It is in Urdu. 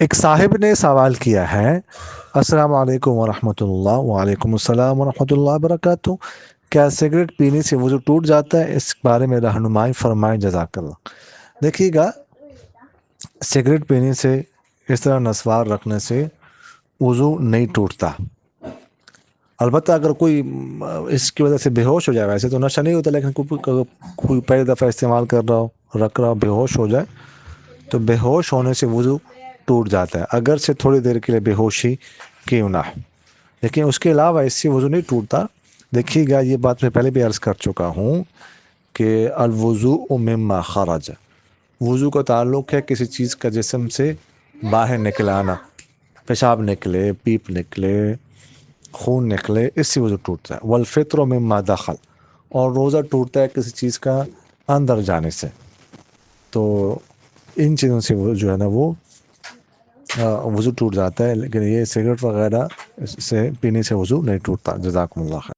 ایک صاحب نے سوال کیا ہے، السلام علیکم ورحمۃ اللہ۔ وعلیکم السلام ورحمۃ اللہ وبرکاتہ۔ کیا سگریٹ پینے سے وضو ٹوٹ جاتا ہے؟ اس بارے میں رہنمائی فرمائیں، جزاک اللہ۔ دیکھیے گا، سگریٹ پینے سے، اس طرح نسوار رکھنے سے وضو نہیں ٹوٹتا۔ البتہ اگر کوئی اس کی وجہ سے بے ہوش ہو جائے، ویسے تو نشہ نہیں ہوتا، لیکن کوئی پہلی دفعہ استعمال کر رہا ہو، رکھ رہا ہو، بے ہوش ہو جائے تو بے ہوش ہونے سے وضو ٹوٹ جاتا ہے، اگر سے تھوڑی دیر کے لیے بے ہوشی کیوں نہ ہو، لیکن اس کے علاوہ اس سے وضو نہیں ٹوٹتا۔ دیکھیے گا، یہ بات میں پہلے بھی عرض کر چکا ہوں کہ الوضوء مما خرج، وضو کا تعلق ہے کسی چیز کا جسم سے باہر نکلانا، پیشاب نکلے، پیپ نکلے، خون نکلے، اس سے وضو ٹوٹتا ہے۔ والفطر مما دخل، اور روزہ ٹوٹتا ہے کسی چیز کا اندر جانے سے۔ تو ان چیزوں سے وہ جو ہے نا وہ وضو ٹوٹ جاتا ہے، لیکن یہ سگریٹ وغیرہ سے پینے سے وضو نہیں ٹوٹتا۔ جزاکم اللہ خیر۔